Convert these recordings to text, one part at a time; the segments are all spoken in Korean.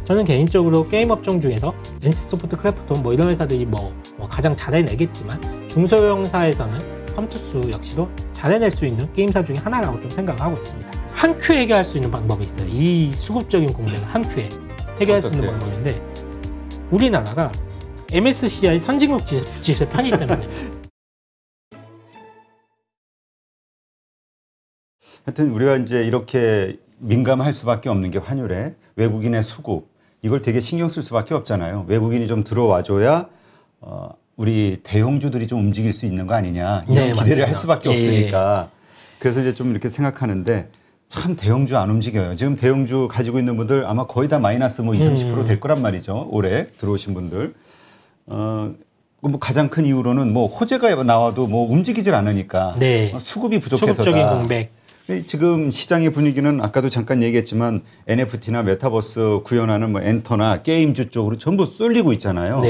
저는 개인적으로 게임 업종 중에서 NC소프트, 크래프톤 뭐 이런 회사들이 뭐 가장 잘해내겠지만 중소형사에서는 컴투스 역시도 잘해낼 수 있는 게임사 중에 하나라고 좀 생각하고 있습니다. 한 큐에 해결할 수 있는 방법이 있어요. 이 수급적인 공백을 한 큐에 해결할 수 있는 방법인데, 우리나라가 MSCI 선진국 지수에 편이기 때문에. 하여튼 우리가 이제 이렇게 민감할 수밖에 없는 게 환율에 외국인의 수급, 이걸 되게 신경 쓸 수밖에 없잖아요. 외국인이 좀 들어와줘야 우리 대형주들이 좀 움직일 수 있는 거 아니냐, 이런 기대를 맞습니다. 할 수밖에 없으니까. 그래서 이제 좀 이렇게 생각하는데, 참 대형주 안 움직여요. 지금 대형주 가지고 있는 분들 아마 거의 다 마이너스 뭐 20, 30% 될 거란 말이죠. 올해 들어오신 분들. 뭐 가장 큰 이유로는 뭐 호재가 나와도 뭐 움직이질 않으니까 수급이 부족해서다. 수급적인 공백. 지금 시장의 분위기는 아까도 잠깐 얘기했지만 NFT나 메타버스 구현하는 뭐 엔터나 게임주 쪽으로 전부 쏠리고 있잖아요.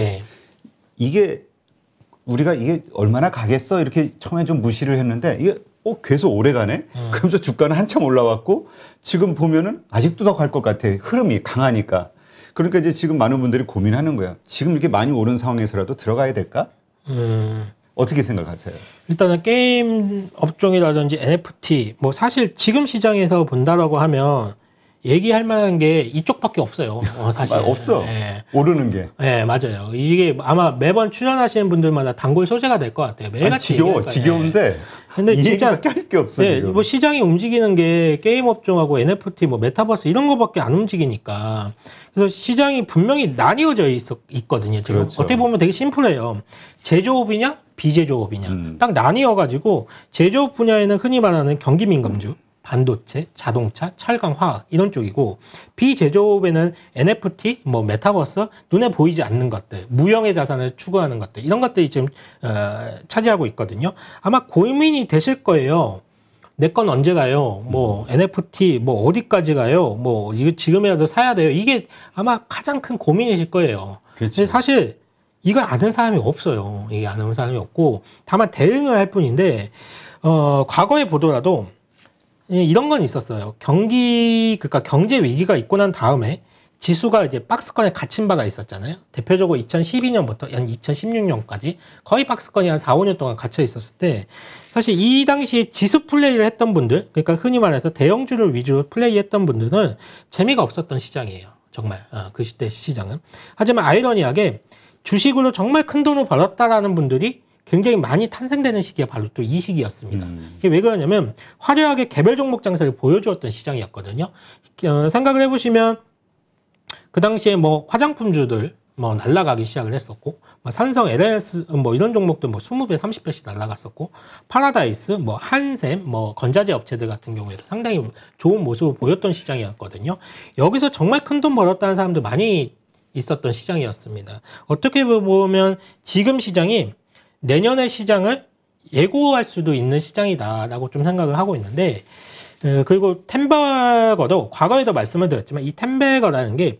이게 우리가 이게 얼마나 가겠어 이렇게 처음에 좀 무시를 했는데, 이게 계속 오래 가네. 그러면서 주가는 한참 올라왔고 지금 보면은 아직도 더 갈 것 같아. 흐름이 강하니까. 그러니까 이제 지금 많은 분들이 고민하는 거예요. 지금 이렇게 많이 오른 상황에서라도 들어가야 될까? 어떻게 생각하세요? 일단은 게임 업종이라든지 NFT, 뭐 사실 지금 시장에서 본다라고 하면 얘기할 만한 게 이쪽밖에 없어요. 사실. 없어. 오르는 게. 네, 맞아요. 이게 아마 매번 출연하시는 분들마다 단골 소재가 될 것 같아요. 매일같이 지겨운데. 근데 이 얘기밖에 할 게 없어. 뭐 시장이 움직이는 게 게임 업종하고 NFT, 뭐 메타버스 이런 거밖에 안 움직이니까. 그래서 시장이 분명히 나뉘어져 있거든요. 지금 어떻게 보면 되게 심플해요. 제조업이냐, 비제조업이냐. 딱 나뉘어가지고 제조업 분야에는 흔히 말하는 경기민감주, 반도체, 자동차, 철강, 화학 이런 쪽이고, 비제조업에는 NFT, 뭐 메타버스, 눈에 보이지 않는 것들, 무형의 자산을 추구하는 것들, 이런 것들이 지금 차지하고 있거든요. 아마 고민이 되실 거예요. 내 건 언제 가요? 뭐 NFT 뭐 어디까지 가요? 뭐 이거 지금이라도 사야 돼요. 이게 아마 가장 큰 고민이실 거예요. 근데 사실 이걸 아는 사람이 없어요. 이게 아는 사람이 없고, 다만 대응을 할 뿐인데, 과거에 보더라도 이런 건 있었어요. 그러니까 경제 위기가 있고 난 다음에 지수가 이제 박스권에 갇힌 바가 있었잖아요. 대표적으로 2012년부터 한 2016년까지 거의 박스권이 한 4, 5년 동안 갇혀 있었을 때, 사실 이 당시에 지수 플레이를 했던 분들, 그러니까 흔히 말해서 대형주를 위주로 플레이했던 분들은 재미가 없었던 시장이에요. 정말 그 시대 시장은. 하지만 아이러니하게 주식으로 정말 큰 돈을 벌었다라는 분들이 굉장히 많이 탄생되는 시기가 바로 또 이 시기였습니다. 이게 왜 그러냐면 화려하게 개별 종목 장세를 보여주었던 시장이었거든요. 생각을 해보시면 그 당시에 뭐 화장품주들 뭐 날아가기 시작을 했었고, 뭐 삼성, LS 뭐 이런 종목들 뭐 20배, 30배씩 날아갔었고, 파라다이스, 뭐 한샘, 뭐 건자재 업체들 같은 경우에도 상당히 좋은 모습을 보였던 시장이었거든요. 여기서 정말 큰 돈 벌었다는 사람들 많이 있었던 시장이었습니다. 어떻게 보면 지금 시장이 내년의 시장을 예고할 수도 있는 시장이다라고 좀 생각을 하고 있는데, 그리고 템버거도 과거에도 말씀을 드렸지만 이 템버거라는 게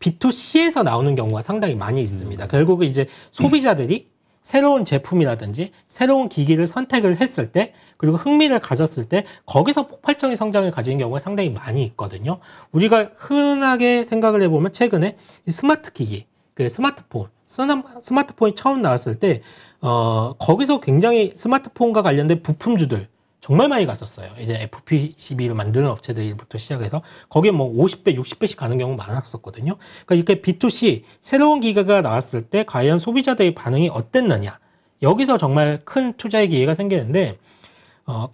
B2C에서 나오는 경우가 상당히 많이 있습니다. 결국은 이제 소비자들이 새로운 제품이라든지 새로운 기기를 선택을 했을 때, 그리고 흥미를 가졌을 때 거기서 폭발적인 성장을 가지는 경우가 상당히 많이 있거든요. 우리가 흔하게 생각을 해보면 최근에 이 스마트 기기, 그 스마트폰이 처음 나왔을 때 거기서 굉장히 스마트폰과 관련된 부품주들 정말 많이 갔었어요. 이제 FPCB를 만드는 업체들부터 시작해서 거기에 뭐 50배, 60배씩 가는 경우가 많았었거든요. 그러니까 이렇게 B2C 새로운 기계가 나왔을 때 과연 소비자들의 반응이 어땠느냐, 여기서 정말 큰 투자의 기회가 생기는데,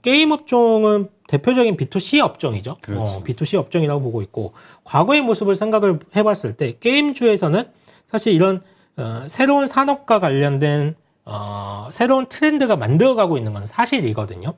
게임 업종은 대표적인 B2C 업종이죠. B2C 업종이라고 보고 있고, 과거의 모습을 생각을 해봤을 때 게임주에서는 사실 이런 새로운 산업과 관련된 새로운 트렌드가 만들어가고 있는 건 사실이거든요.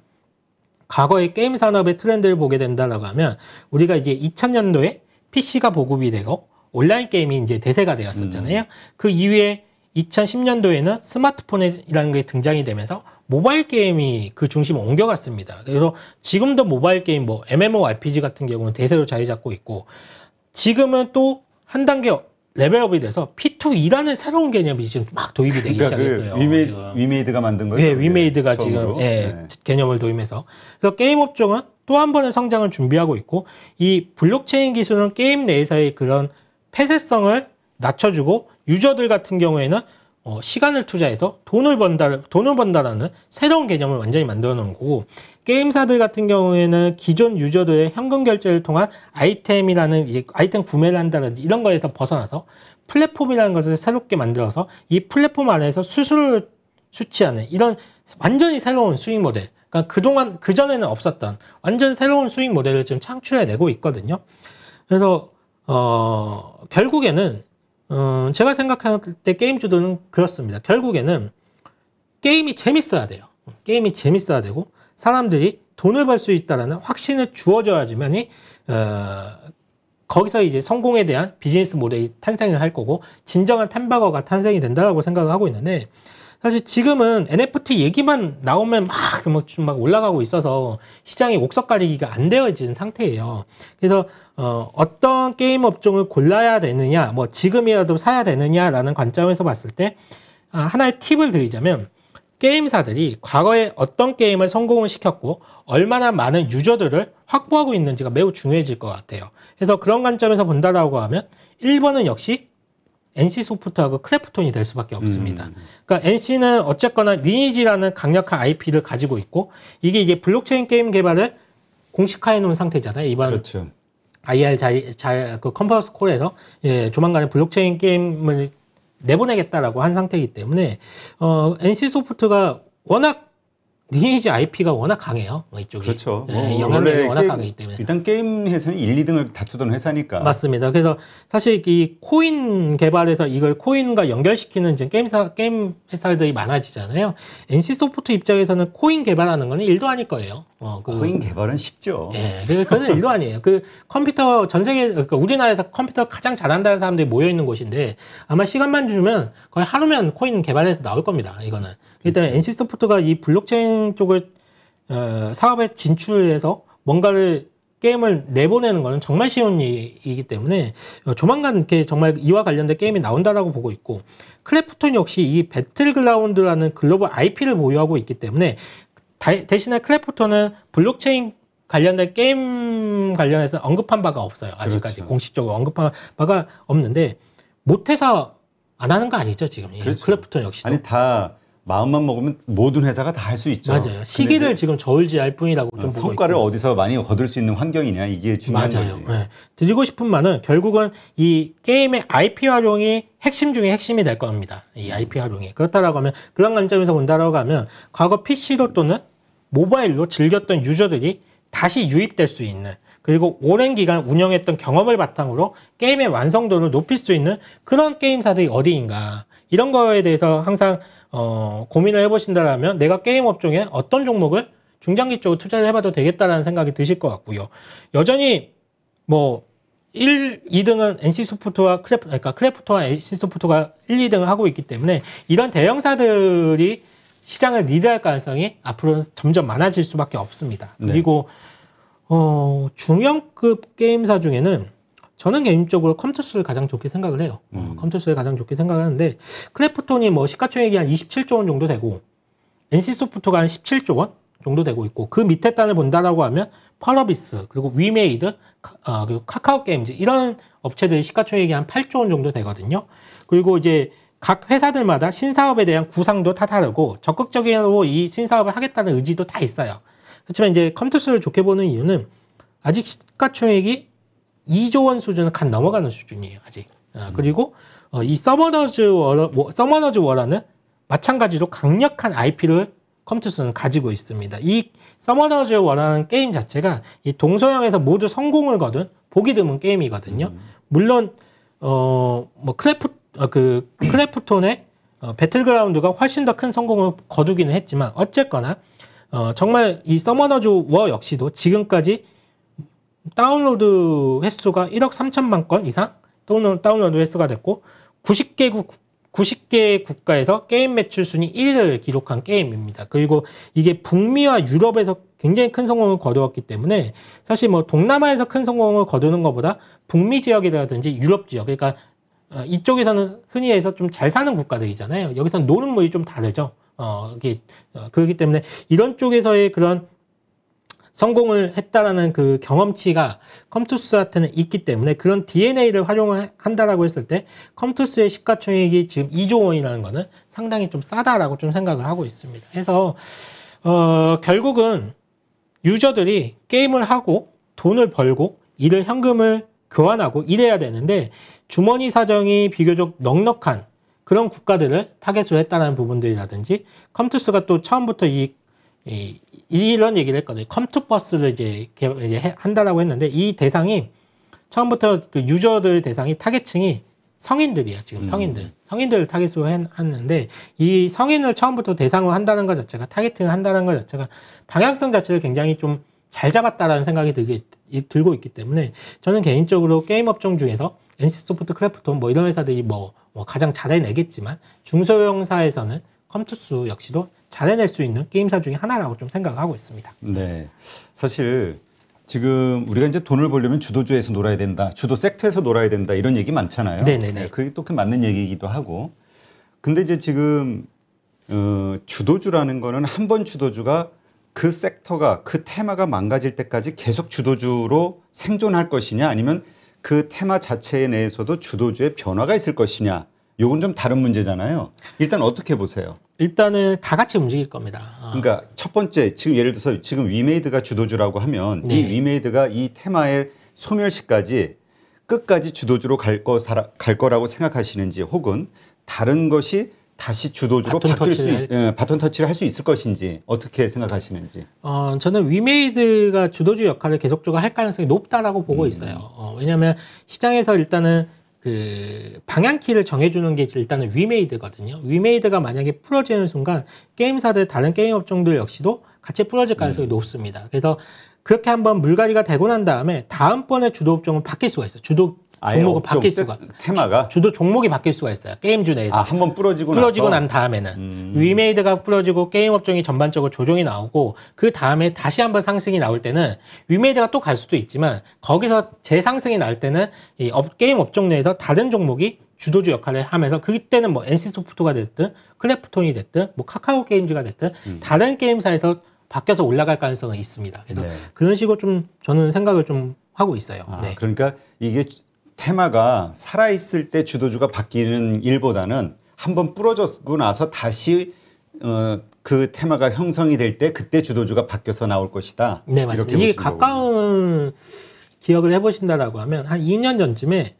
과거의 게임 산업의 트렌드를 보게 된다라고 하면, 우리가 이제 2000년도에 PC가 보급이 되고 온라인 게임이 이제 대세가 되었었잖아요. 그 이후에 2010년도에는 스마트폰이라는 게 등장이 되면서 모바일 게임이 그 중심을 옮겨갔습니다. 그래서 지금도 모바일 게임, 뭐 MMORPG 같은 경우는 대세로 자리 잡고 있고, 지금은 또 한 단계 레벨업이 돼서 P2E라는 새로운 개념이 지금 막 도입이 되기 시작했어요. 위메이드가 만든 거예요? 네, 위메이드가 지금 개념을 도입해서. 그래서 게임 업종은 또 한 번의 성장을 준비하고 있고, 이 블록체인 기술은 게임 내에서의 그런 폐쇄성을 낮춰주고 유저들 같은 경우에는 시간을 투자해서 돈을 번다라는 새로운 개념을 완전히 만들어 놓은 거고, 게임사들 같은 경우에는 기존 유저들의 현금 결제를 통한 아이템 구매를 한다든지 이런 거에서 벗어나서 플랫폼이라는 것을 새롭게 만들어서 이 플랫폼 안에서 수수료를 수취하는 이런 완전히 새로운 수익 모델, 그러니까 그동안 그전에는 없었던 완전 새로운 수익 모델을 지금 창출해내고 있거든요. 그래서 결국에는 제가 생각할 때 게임주들은 그렇습니다. 결국에는 게임이 재밌어야 돼요. 게임이 재밌어야 되고 사람들이 돈을 벌 수 있다라는 확신을 주어줘야지만이 거기서 이제 성공에 대한 비즈니스 모델이 탄생을 할 거고 진정한 템버거가 탄생이 된다라고 생각을 하고 있는데, 사실 지금은 NFT 얘기만 나오면 막 올라가고 있어서 시장이 옥석 가리기가 안 되어진 상태예요. 그래서 어떤 게임 업종을 골라야 되느냐, 뭐 지금이라도 사야 되느냐라는 관점에서 봤을 때 하나의 팁을 드리자면, 게임사들이 과거에 어떤 게임을 성공을 시켰고 얼마나 많은 유저들을 확보하고 있는지가 매우 중요해질 것 같아요. 그래서 그런 관점에서 본다라고 하면 1번은 역시 NC소프트하고 크래프톤이 될 수밖에 없습니다. 그러니까 NC는 어쨌거나 리니지라는 강력한 IP를 가지고 있고, 이게 블록체인 게임 개발을 공식화해 놓은 상태잖아요. 이번 그렇죠. IR 그 컨퍼런스 콜에서 조만간에 블록체인 게임을 내보내겠다라고 한 상태이기 때문에 NC소프트가 워낙 리니지 IP가 워낙 강해요. 이쪽이. 그렇죠. 영향력이 워낙 강하기 때문에. 일단 게임에서는 1, 2등을 다투던 회사니까. 맞습니다. 그래서 사실 이 코인 개발에서 이걸 코인과 연결시키는 이제 게임 회사들이 많아지잖아요. NC소프트 입장에서는 코인 개발하는 거는 일도 아닐 거예요. 코인 개발은 쉽죠. 예, 그건 일도 아니에요. 그 컴퓨터 전 세계, 그러니까 우리나라에서 컴퓨터 가장 잘한다는 사람들이 모여 있는 곳인데 아마 시간만 주면 거의 하루면 코인 개발해서 나올 겁니다. 이거는. 일단 NC소프트가 이 블록체인 쪽을 사업에 진출해서 뭔가를 게임을 내보내는 거는 정말 쉬운 일이기 때문에 조만간 이렇게 정말 이와 관련된 게임이 나온다라고 보고 있고, 크래프톤 역시 이 배틀그라운드라는 글로벌 IP를 보유하고 있기 때문에 대신에 크래프톤은 블록체인 관련된 게임 관련해서 언급한 바가 없어요. 아직까지. 그렇죠. 공식적으로 언급한 바가 없는데 못해서 안 하는 거 아니죠 지금. 그렇죠. 크래프톤 역시도. 아니 다 마음만 먹으면 모든 회사가 다 할 수 있죠. 맞아요. 시기를 지금 저울질할 뿐이라고 좀 보고 있고. 성과를 어디서 많이 거둘 수 있는 환경이냐, 이게 중요한 맞아요. 거지. 네. 드리고 싶은 말은 결국은 이 게임의 IP 활용이 핵심 중에 핵심이 될 겁니다. 이 IP 활용이. 그렇다라고 하면, 그런 관점에서 본다라고 하면 과거 PC로 또는 모바일로 즐겼던 유저들이 다시 유입될 수 있는, 그리고 오랜 기간 운영했던 경험을 바탕으로 게임의 완성도를 높일 수 있는 그런 게임사들이 어디인가, 이런 거에 대해서 항상 고민을 해보신다면 내가 게임 업종에 어떤 종목을 중장기 쪽으로 투자를 해봐도 되겠다라는 생각이 드실 것 같고요. 여전히 뭐 1, 2등은 NC소프트와 그러니까 크래프톤과 NC소프트가 1, 2등을 하고 있기 때문에 이런 대형사들이 시장을 리드할 가능성이 앞으로 점점 많아질 수밖에 없습니다. 네. 그리고 중형급 게임사 중에는 저는 개인적으로 컴투스를 가장 좋게 생각을 해요. 컴투스를 가장 좋게 생각하는데, 크래프톤이 뭐 시가총액이 한 27조 원 정도 되고 NC소프트가 한 17조 원 정도 되고 있고, 그 밑에 단을 본다라고 하면 펄어비스, 그리고 위메이드, 그리고 카카오 게임즈, 이런 업체들이 시가총액이 한 8조 원 정도 되거든요. 그리고 이제 각 회사들마다 신사업에 대한 구상도 다 다르고 적극적으로 이 신사업을 하겠다는 의지도 다 있어요. 그렇지만 이제 컴투스를 좋게 보는 이유는 아직 시가총액이 2조 원 수준을 간 넘어가는 수준이에요, 아직. 그리고 이 서머너즈 워라는 마찬가지로 강력한 IP를 컴투스는 가지고 있습니다. 이 서머너즈 워라는 게임 자체가 이 동서양에서 모두 성공을 거둔 보기 드문 게임이거든요. 물론 뭐 크래프톤의 배틀그라운드가 훨씬 더 큰 성공을 거두기는 했지만, 어쨌거나 정말 이 서머너즈 워 역시도 지금까지 다운로드 횟수가 1억 3천만 건 이상 다운로드 횟수가 됐고, 90개 국가에서 게임 매출 순위 1위를 기록한 게임입니다. 그리고 이게 북미와 유럽에서 굉장히 큰 성공을 거두었기 때문에, 사실 뭐 동남아에서 큰 성공을 거두는 것보다 북미 지역이라든지 유럽 지역, 그러니까 이쪽에서는 흔히 해서 좀 잘 사는 국가들이잖아요. 여기서는 노는 물이 좀 다르죠. 그렇기 때문에 이런 쪽에서의 그런 성공을 했다라는 그 경험치가 컴투스한테는 있기 때문에 그런 DNA를 활용한다라고 했을 때 컴투스의 시가총액이 지금 2조 원이라는 거는 상당히 좀 싸다라고 좀 생각을 하고 있습니다. 그래서 결국은 유저들이 게임을 하고 돈을 벌고 이를 현금을 교환하고 이래야 되는데 주머니 사정이 비교적 넉넉한 그런 국가들을 타겟으로 했다는 부분들이라든지 컴투스가 또 처음부터 이런 얘기를 했거든요. 컴투버스를 이제 한다라고 했는데 이 대상이 처음부터 그 유저들 대상이 타겟층이 성인들이에요. 지금 성인들을 타겟으로 했는데 이 성인을 처음부터 대상으로 한다는 것 자체가 타겟팅을 한다는 것 자체가 방향성 자체를 굉장히 좀 잘 잡았다라는 생각이 들고 있기 때문에 저는 개인적으로 게임 업종 중에서 NC소프트, 크래프톤 뭐 이런 회사들이 뭐 가장 잘해내겠지만 중소형사에서는 컴투스 역시도 잘해낼 수 있는 게임사 중에 하나라고 좀 생각을 하고 있습니다. 네, 사실 지금 우리가 이제 돈을 벌려면 주도주에서 놀아야 된다, 주도 섹터에서 놀아야 된다 이런 얘기 많잖아요. 네네네. 네, 그게 또 그 맞는 얘기이기도 하고. 근데 이제 지금 주도주라는 거는 한 번 주도주가 그 섹터가 그 테마가 망가질 때까지 계속 주도주로 생존할 것이냐 아니면 그 테마 자체에 내에서도 주도주의 변화가 있을 것이냐. 요건 좀 다른 문제잖아요. 일단 어떻게 보세요? 일단은 다 같이 움직일 겁니다. 그러니까 첫 번째 지금 예를 들어서 지금 위메이드가 주도주라고 하면 네. 이 위메이드가 이 테마의 소멸시까지 끝까지 주도주로 갈 거라고 생각하시는지 혹은 다른 것이 다시 주도주로 바톤 터치를 할 수 있을 것인지 어떻게 생각하시는지. 저는 위메이드가 주도주 역할을 계속적으로 할 가능성이 높다라고 보고 있어요. 왜냐하면 시장에서 일단은 그 방향키를 정해주는 게 일단은 위메이드거든요. 위메이드가 만약에 풀어지는 순간 게임사들 다른 게임 업종들 역시도 같이 풀어질 가능성이 높습니다. 그래서 그렇게 한번 물갈이가 되고 난 다음에 다음번에 주도 업종은 바뀔 수가 있어요. 주도 종목은 바뀔 수가. 테마가 주도 종목이 바뀔 수가 있어요. 게임주 내에서. 한번 부러지고 난 다음에는 위메이드가 부러지고 게임 업종이 전반적으로 조정이 나오고 그 다음에 다시 한번 상승이 나올 때는 위메이드가 또 갈 수도 있지만 거기서 재상승이 나올 때는 이 게임 업종 내에서 다른 종목이 주도주 역할을 하면서 그때는 뭐 NC소프트가 됐든 크래프톤이 됐든 뭐 카카오 게임즈가 됐든 다른 게임사에서 바뀌어서 올라갈 가능성은 있습니다. 그래서 네. 그런 식으로 좀 저는 생각을 좀 하고 있어요. 네. 그러니까 이게 테마가 살아있을 때 주도주가 바뀌는 일보다는 한번 부러졌고 나서 다시 그 테마가 형성이 될 때 그때 주도주가 바뀌어서 나올 것이다. 네, 맞습니다. 이게 가까운 기억을 해보신다라고 하면 한 2년 전쯤에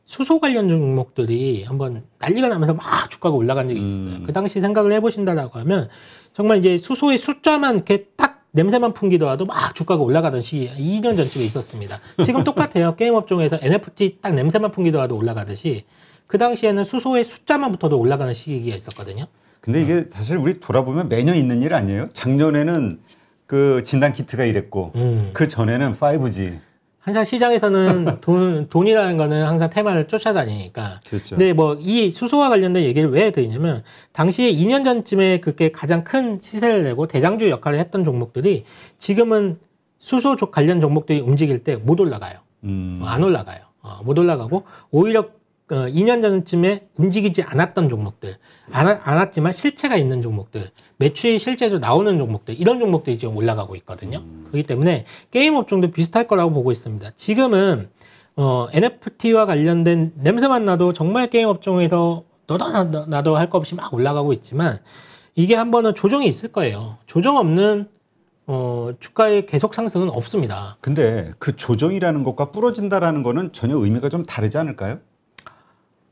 수소 관련 종목들이 한번 난리가 나면서 막 주가가 올라간 적이 있었어요. 그 당시 생각을 해보신다라고 하면 정말 이제 수소의 숫자만 이렇게 딱 냄새만 풍기더라도 막 주가가 올라가던 시기 2년 전쯤에 있었습니다. 지금 똑같아요. 게임 업종에서 NFT 딱 냄새만 풍기더라도 올라가듯이 그 당시에는 수소의 숫자만 붙어도 올라가는 시기가 있었거든요. 근데 이게 사실 우리 돌아보면 매년 있는 일 아니에요? 작년에는 그 진단 키트가 이랬고 그 전에는 5G. 항상 시장에서는 돈이라는 거는 항상 테마를 쫓아다니니까. 그렇죠. 근데 뭐 이 수소와 관련된 얘기를 왜 드리냐면 당시에 2년 전쯤에 그게 가장 큰 시세를 내고 대장주 역할을 했던 종목들이 지금은 수소 관련 종목들이 움직일 때 못 올라가요. 안 올라가요. 못 올라가고 오히려 2년 전쯤에 움직이지 않았던 종목들, 않았지만 실체가 있는 종목들, 매출이 실제로 나오는 종목들, 이런 종목들이 지금 올라가고 있거든요. 그렇기 때문에 게임 업종도 비슷할 거라고 보고 있습니다. 지금은 NFT와 관련된 냄새만 나도 정말 게임 업종에서 너도 나도 할 거 없이 막 올라가고 있지만 이게 한 번은 조정이 있을 거예요. 조정 없는 주가의 계속 상승은 없습니다. 근데 그 조정이라는 것과 부러진다라는 거는 전혀 의미가 좀 다르지 않을까요?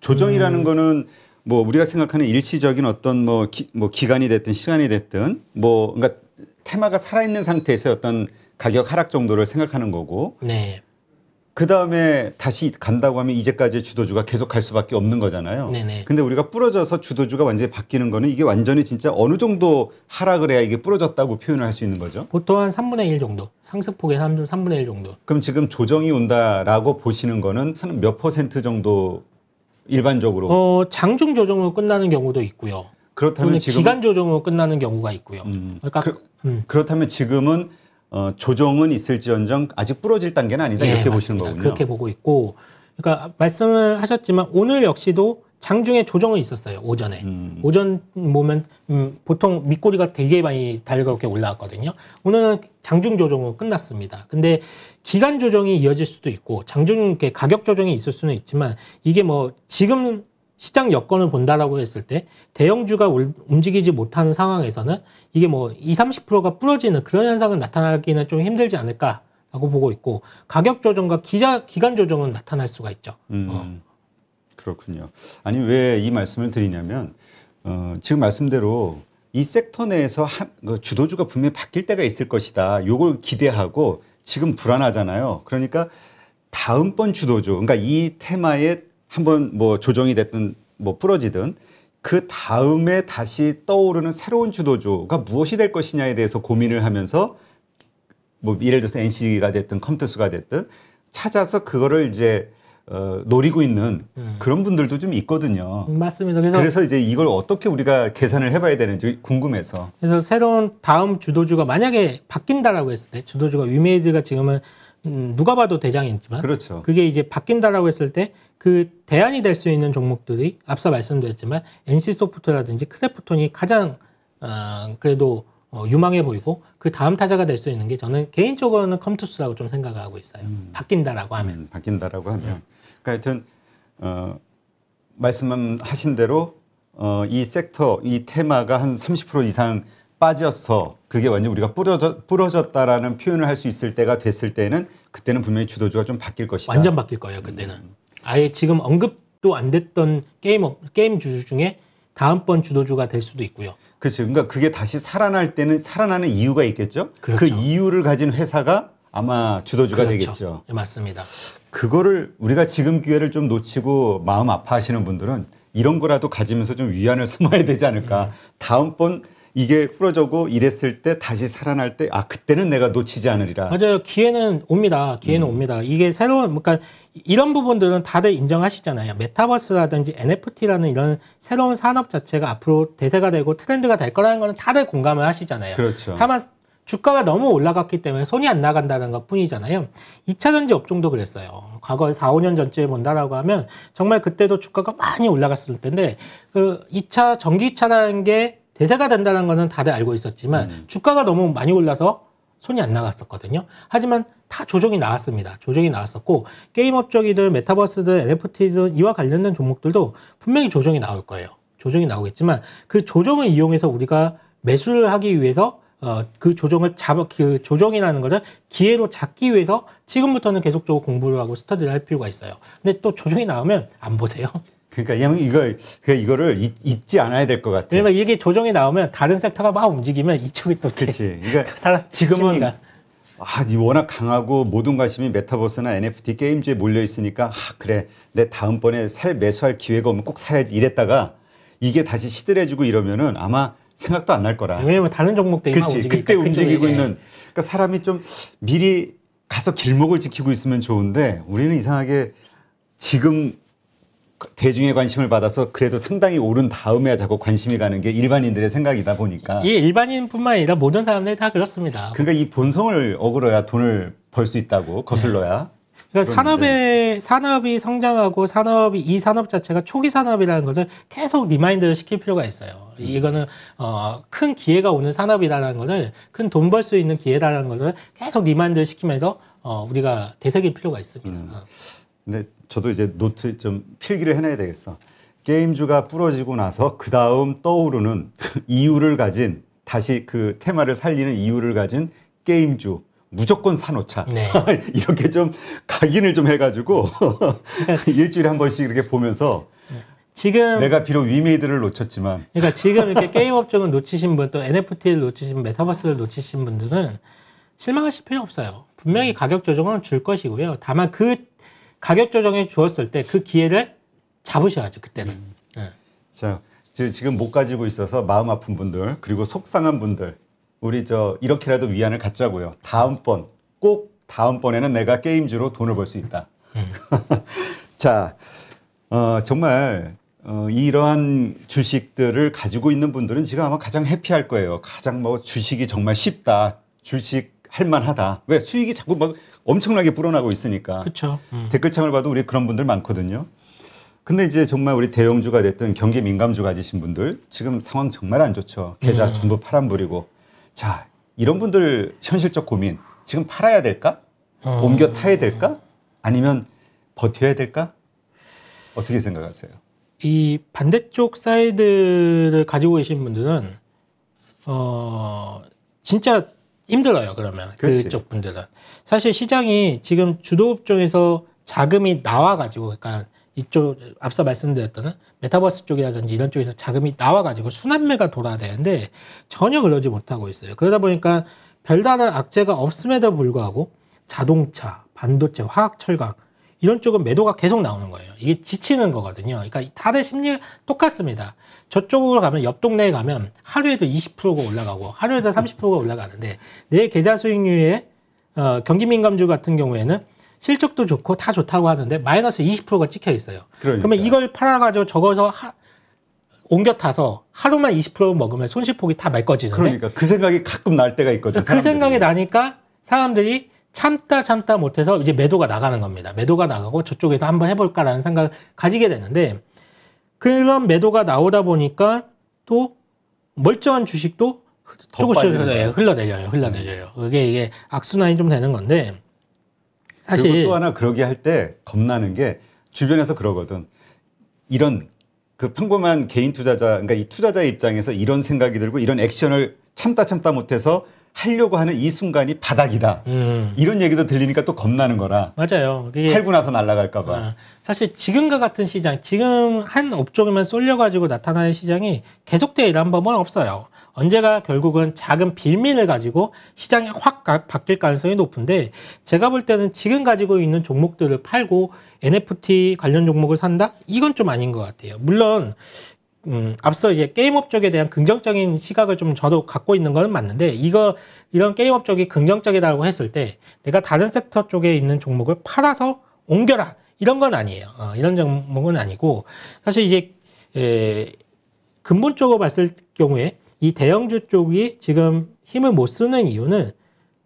조정이라는 거는 뭐 우리가 생각하는 일시적인 어떤 뭐 기간이 됐든 시간이 됐든 그러니까 테마가 살아있는 상태에서 어떤 가격 하락 정도를 생각하는 거고. 네. 그 다음에 다시 간다고 하면 이제까지 주도주가 계속 갈 수밖에 없는 거잖아요. 네네. 근데 우리가 부러져서 주도주가 완전히 바뀌는 거는 이게 완전히 진짜 어느 정도 하락을 해야 이게 부러졌다고 표현을 할 수 있는 거죠. 보통 한 3분의 1 정도. 상승폭의 3분의 1 정도. 그럼 지금 조정이 온다라고 보시는 거는 한 몇 % 정도 일반적으로? 장중 조정으로 끝나는 경우도 있고요. 그렇다면 지금 기간 조정으로 끝나는 경우가 있고요. 그러니까 그렇다면 지금은 조정은 있을지언정 아직 부러질 단계는 아니다. 네, 이렇게 맞습니다. 보시는 거군요. 그렇게 보고 있고, 그러니까 말씀을 하셨지만 오늘 역시도 장중에 조정은 있었어요. 오전에. 오전 보면 보통 밑꼬리가 되게 많이 달굼게 올라왔거든요. 오늘은 장중 조정은 끝났습니다. 근데 기간 조정이 이어질 수도 있고 장중 가격 조정이 있을 수는 있지만 이게 뭐 지금 시장 여건을 본다라고 했을 때 대형주가 움직이지 못하는 상황에서는 이게 뭐 20, 30%가 부러지는 그런 현상은 나타나기는 좀 힘들지 않을까라고 보고 있고 가격 조정과 기간 조정은 나타날 수가 있죠. 그렇군요. 아니 왜 이 말씀을 드리냐면 지금 말씀대로 이 섹터 내에서 주도주가 분명히 바뀔 때가 있을 것이다. 요걸 기대하고 지금 불안하잖아요. 그러니까 다음번 주도주, 그러니까 이 테마에 한번 뭐 조정이 됐든 뭐 부러지든 그 다음에 다시 떠오르는 새로운 주도주가 무엇이 될 것이냐에 대해서 고민을 하면서 뭐 예를 들어서 NC가 됐든 컴투스가 됐든 찾아서 그거를 이제 노리고 있는 그런 분들도 좀 있거든요. 맞습니다. 그래서 이제 이걸 어떻게 우리가 계산을 해봐야 되는지 궁금해서. 그래서 새로운 다음 주도주가 만약에 바뀐다라고 했을 때 주도주가 위메이드가 지금은 누가 봐도 대장이지만 그렇죠. 그게 이제 바뀐다라고 했을 때 그 대안이 될 수 있는 종목들이 앞서 말씀드렸지만 NC소프트라든지 크래프톤이 가장 그래도 유망해 보이고 그 다음 타자가 될 수 있는 게 저는 개인적으로는 컴투스라고 좀 생각을 하고 있어요. 바뀐다라고 하면. 바뀐다라고 하면. 그러니까 하여튼 말씀하신 대로 이 섹터, 이 테마가 한 30% 이상 빠져서 그게 완전 우리가 부러졌다라는 표현을 할 수 있을 때가 됐을 때는 그때는 분명히 주도주가 좀 바뀔 것이다. 완전 바뀔 거예요. 그때는. 아예 지금 언급도 안 됐던 게임주 중에 다음번 주도주가 될 수도 있고요. 그렇죠. 그러니까 그게 다시 살아날 때는 살아나는 이유가 있겠죠. 그렇죠. 그 이유를 가진 회사가 아마 주도주가 그렇죠. 되겠죠. 네, 맞습니다. 그거를 우리가 지금 기회를 좀 놓치고 마음 아파하시는 분들은 이런 거라도 가지면서 좀 위안을 삼아야 되지 않을까. 다음번 이게 부러져고 이랬을 때 다시 살아날 때 그때는 내가 놓치지 않으리라. 맞아요. 기회는 옵니다. 기회는 옵니다. 이게 새로운 그러니까 이런 부분들은 다들 인정하시잖아요. 메타버스라든지 NFT라는 이런 새로운 산업 자체가 앞으로 대세가 되고 트렌드가 될 거라는 거는 다들 공감을 하시잖아요. 그렇죠. 다만 주가가 너무 올라갔기 때문에 손이 안 나간다는 것 뿐이잖아요. 2차 전지 업종도 그랬어요. 과거 4, 5년 전쯤에 본다라고 하면 정말 그때도 주가가 많이 올라갔을 텐데 그 2차 전기차라는 게 대세가 된다는 거는 다들 알고 있었지만 주가가 너무 많이 올라서 손이 안 나갔었거든요. 하지만 다 조정이 나왔습니다. 조정이 나왔었고 게임 업종이든 메타버스든 NFT든 이와 관련된 종목들도 분명히 조정이 나올 거예요. 조정이 나오겠지만 그 조정을 이용해서 우리가 매수를 하기 위해서 그 조정을 그 조정이라는 것을 기회로 잡기 위해서 지금부터는 계속적으로 공부를 하고 스터디를 할 필요가 있어요. 근데 또 조정이 나오면 안 보세요. 그러니까 이거를 잊지 않아야 될 것 같아요. 왜냐면 이게 조정이 나오면 다른 섹터가 막 움직이면 이쪽이 또 그렇지. 그러니까 지금은 워낙 강하고 모든 관심이 메타버스나 NFT 게임즈에 몰려 있으니까 그래 내 다음번에 매수할 기회가 오면 꼭 사야지 이랬다가 이게 다시 시들해지고 이러면은 아마 생각도 안 날 거라. 왜냐면 다른 종목들이 막 움직이니까. 그때 움직이고 있는. 그러니까 사람이 좀 미리 가서 길목을 지키고 있으면 좋은데 우리는 이상하게 지금 대중의 관심을 받아서 그래도 상당히 오른 다음에야 자꾸 관심이 가는 게 일반인들의 생각이다 보니까. 이 일반인뿐만 아니라 모든 사람들이 다 그렇습니다. 그러니까 이 본성을 어그러야 돈을 벌 수 있다고 거슬러야. 그러니까 산업이 성장하고 이 산업 자체가 초기 산업이라는 것을 계속 리마인드를 시킬 필요가 있어요. 이거는 큰 기회가 오는 산업이라는 것을 큰 돈 벌 수 있는 기회라는 것을 계속 리마인드를 시키면서 우리가 되새길 필요가 있습니다. 근데 저도 이제 노트 좀 필기를 해놔야 되겠어. 게임주가 부러지고 나서 그 다음 떠오르는 이유를 가진 다시 그 테마를 살리는 이유를 가진 게임주 무조건 사놓자. 네. 이렇게 좀 각인을 좀 해가지고 일주일에 한 번씩 이렇게 보면서 지금 내가 비록 위메이드를 놓쳤지만 그러니까 지금 이렇게 게임 업종을 놓치신 분 또 NFT를 놓치신 메타버스를 놓치신 분들은 실망하실 필요 없어요. 분명히 가격 조정은 줄 것이고요. 다만 그 가격 조정에 주었을 때 그 기회를 잡으셔야죠. 그때는. 자, 지금 못 가지고 있어서 마음 아픈 분들 그리고 속상한 분들 우리 이렇게라도 위안을 갖자고요. 꼭 다음번에는 내가 게임주로 돈을 벌 수 있다. 자, 정말 이러한 주식들을 가지고 있는 분들은 지금 아마 가장 해피할 거예요. 가장 주식이 정말 쉽다. 주식 할만하다. 왜 수익이 자꾸 엄청나게 불어나고 있으니까. 그렇죠. 댓글창을 봐도 우리 그런 분들 많거든요. 근데 이제 정말 우리 대형주가 됐든 경기 민감주 가지신 분들 지금 상황 정말 안 좋죠. 계좌 전부 파란불이고. 자, 이런 분들 현실적 고민. 지금 팔아야 될까? 옮겨 타야 될까? 아니면 버텨야 될까? 어떻게 생각하세요? 이 반대쪽 사이드를 가지고 계신 분들은 진짜 힘들어요. 그러면 그렇지. 그쪽 분들은 사실 시장이 지금 주도업종에서 자금이 나와가지고, 그러니까 이쪽 앞서 말씀드렸던 메타버스 쪽이라든지 이런 쪽에서 자금이 나와가지고 순환매가 돌아야 되는데 전혀 그러지 못하고 있어요. 그러다 보니까 별다른 악재가 없음에도 불구하고 자동차, 반도체, 화학, 철강 이런 쪽은 매도가 계속 나오는 거예요. 이게 지치는 거거든요. 그러니까 다들 심리 똑같습니다. 저쪽으로 가면, 옆 동네에 가면 하루에도 20%가 올라가고 하루에도 30%가 올라가는데, 내 계좌 수익률에 경기 민감주 같은 경우에는 실적도 좋고 다 좋다고 하는데 마이너스 20%가 찍혀 있어요. 그러면 이걸 팔아가지고 적어서 옮겨 타서 하루만 20% 먹으면 손실폭이 다 맺어지는데, 그러니까 그 생각이 가끔 날 때가 있거든요. 그 생각이 나니까 사람들이 참다 못해서 이제 매도가 나가는 겁니다. 매도가 나가고 저쪽에서 한번 해볼까라는 생각을 가지게 되는데, 그런 매도가 나오다 보니까 또 멀쩡한 주식도 조금씩 흘러내려요. 이게 악순환이 좀 되는 건데, 사실 그리고 또 하나 그러게 할 때 겁나는 게 주변에서 그러거든. 이런 그 평범한 개인 투자자, 그러니까 이 투자자의 입장에서 이런 생각이 들고 이런 액션을 참다 못해서 하려고 하는 이 순간이 바닥이다. 이런 얘기도 들리니까 또 겁나는 거라. 맞아요. 팔고 나서 날아갈까 봐. 사실 지금과 같은 시장, 지금 한 업종에만 쏠려가지고 나타나는 시장이 계속되어 이런 법은 없어요. 언제가 결국은 작은 빌미를 가지고 시장이 확 바뀔 가능성이 높은데, 제가 볼 때는 지금 가지고 있는 종목들을 팔고 NFT 관련 종목을 산다? 이건 좀 아닌 것 같아요. 물론 앞서 이제 게임업 쪽에 대한 긍정적인 시각을 좀 저도 갖고 있는 건 맞는데, 이런 게임업 쪽이 긍정적이라고 했을 때 내가 다른 섹터 쪽에 있는 종목을 팔아서 옮겨라, 이런 건 아니에요. 이런 종목은 아니고, 사실 이제 근본적으로 봤을 경우에 이 대형주 쪽이 지금 힘을 못 쓰는 이유는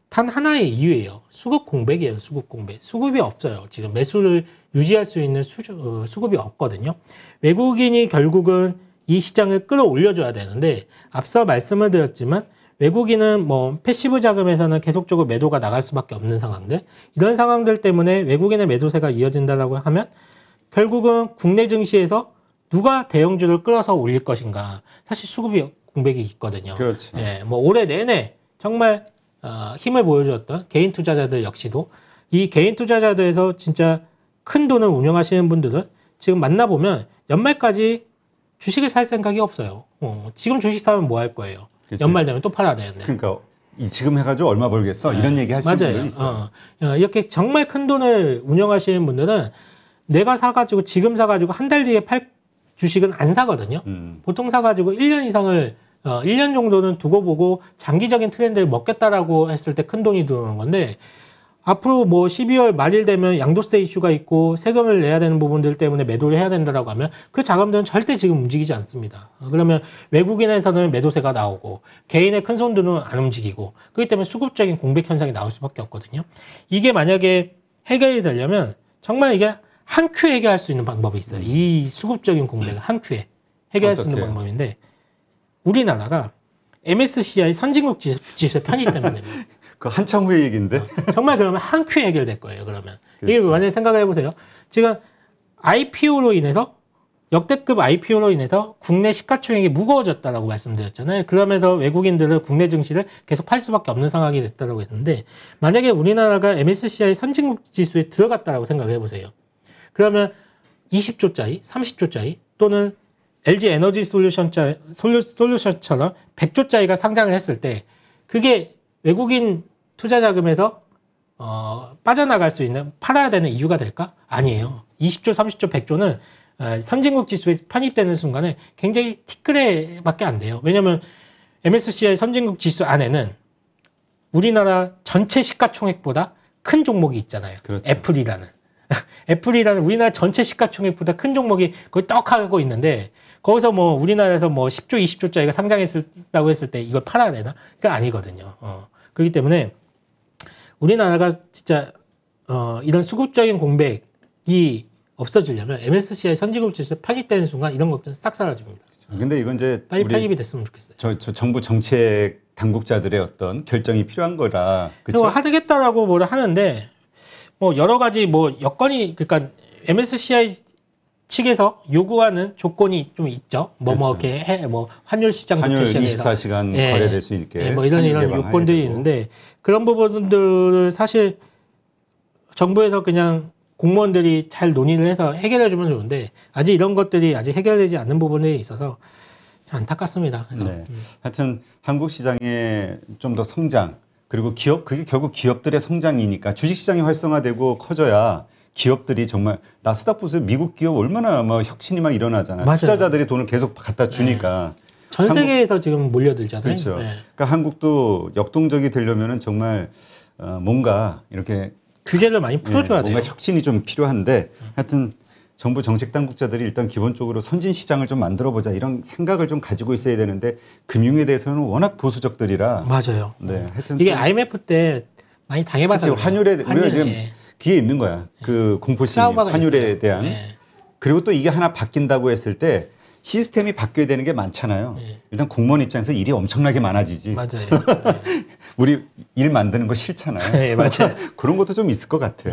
단 하나의 이유예요. 수급 공백이에요. 수급 공백. 수급이 없어요. 지금 매수를 유지할 수 있는 수급이 없거든요. 외국인이 결국은 이 시장을 끌어올려줘야 되는데, 앞서 말씀을 드렸지만 외국인은 뭐 패시브 자금에서는 계속적으로 매도가 나갈 수밖에 없는 상황들, 이런 상황들 때문에 외국인의 매도세가 이어진다라고 하면 결국은 국내 증시에서 누가 대형주를 끌어서 올릴 것인가. 사실 수급이 공백이 있거든요. 그렇죠. 예, 뭐 올해 내내 정말 힘을 보여줬던 개인 투자자들 역시도, 이 개인 투자자들에서 진짜 큰 돈을 운영하시는 분들은 지금 만나보면 연말까지 주식을 살 생각이 없어요. 지금 주식 사면 뭐 할 거예요? 그치. 연말 되면 또 팔아야 되는데. 그러니까 지금 해가지고 얼마 벌겠어? 이런 얘기 하시는 분들이 있어요. 이렇게 정말 큰 돈을 운영하시는 분들은 내가 사가지고 지금 사가지고 한 달 뒤에 팔 주식은 안 사거든요. 보통 사가지고 1년 이상을 1년 정도는 두고 보고 장기적인 트렌드를 먹겠다라고 했을 때 큰 돈이 들어오는 건데, 앞으로 뭐 12월 말일 되면 양도세 이슈가 있고 세금을 내야 되는 부분들 때문에 매도를 해야 된다라고 하면 그 자금들은 절대 지금 움직이지 않습니다. 그러면 외국인에서는 매도세가 나오고 개인의 큰 손들은 안 움직이고, 그렇기 때문에 수급적인 공백 현상이 나올 수밖에 없거든요. 이게 만약에 해결이 되려면 정말 이게 한 큐에 해결할 수 있는 방법이 있어요. 이 수급적인 공백을 한 큐에 해결할 수 있는 방법인데, 우리나라가 MSCI 선진국 지수에 편입되면 됩니다. 그 한참 후의 얘기인데. 정말 그러면 한 큐에 해결될 거예요. 그러면 이게 만약에 생각해 보세요. 지금 IPO로 인해서, 역대급 IPO로 인해서 국내 시가총액이 무거워졌다라고 말씀드렸잖아요. 그러면서 외국인들은 국내 증시를 계속 팔 수밖에 없는 상황이 됐다라고 했는데, 만약에 우리나라가 MSCI 선진국 지수에 들어갔다라고 생각해 보세요. 그러면 20조짜리, 30조짜리 또는 LG 에너지 솔루션처럼 100조짜리가 상장을 했을 때, 그게 외국인 투자 자금에서 빠져나갈 수 있는, 팔아야 되는 이유가 될까? 아니에요. 20조, 30조, 100조는 선진국 지수에 편입되는 순간에 굉장히 티끌에밖에 안 돼요. 왜냐하면 MSCI 선진국 지수 안에는 우리나라 전체 시가총액보다 큰 종목이 있잖아요. 그렇죠. 애플이라는 우리나라 전체 시가총액보다 큰 종목이 거의 떡 하고 있는데, 거기서 뭐 우리나라에서 뭐 10조, 20조짜리가 상장했다고 했을 때 이걸 팔아야 되나? 그게 아니거든요. 그렇기 때문에 우리나라가 진짜 이런 수급적인 공백이 없어지려면 MSCI 선진국 지수에 편입되는 순간 이런 것들은 싹 사라집니다. 근데 이건 이제 빨리 편입이 됐으면 좋겠어요. 저 정부 정책 당국자들의 어떤 결정이 필요한 거라. 그리고 하겠다라고 뭐라 하는데 뭐 여러 가지 뭐 여건이 그러니까 MSCI 측에서 요구하는 조건이 좀 있죠. 이렇게 뭐 환율 시장부터 환율 시작해서 24시간 거래될 수 있게 뭐 이런 요건들이 있는데 그런 부분들을 사실 정부에서 그냥 공무원들이 잘 논의를 해서 해결해 주면 좋은데 아직 이런 것들이 아직 해결되지 않는 부분에 있어서 참 안타깝습니다. 네. 하여튼 한국 시장의 좀 더 성장 그리고 그게 결국 기업들의 성장이니까 주식시장이 활성화되고 커져야 기업들이 정말 나스닥 보세요. 미국 기업 얼마나 뭐 혁신이 막 일어나잖아요. 맞아요. 투자자들이 돈을 계속 갖다 주니까. 전 세계에서 지금 몰려들잖아요. 그렇죠. 그러니까 한국도 역동적이 되려면은 정말 뭔가 이렇게 규제를 많이 풀어줘야 돼요. 뭔가 혁신이 좀 필요한데 하여튼 정부 정책 당국자들이 일단 기본적으로 선진 시장을 좀 만들어 보자 이런 생각을 좀 가지고 있어야 되는데 금융에 대해서는 워낙 보수적들이라 맞아요. 네, 하여튼 이게 IMF 때 많이 당해봐서 환율에 우리가 지금 귀에 있는 거야. 그 공포심 환율에 있어요. 대한 그리고 또 이게 하나 바뀐다고 했을 때 시스템이 바뀌어야 되는 게 많잖아요. 일단 공무원 입장에서 일이 엄청나게 많아지지. 맞아요. 우리 일 만드는 거 싫잖아요. 네, 맞아요. 그런 것도 좀 있을 것 같아.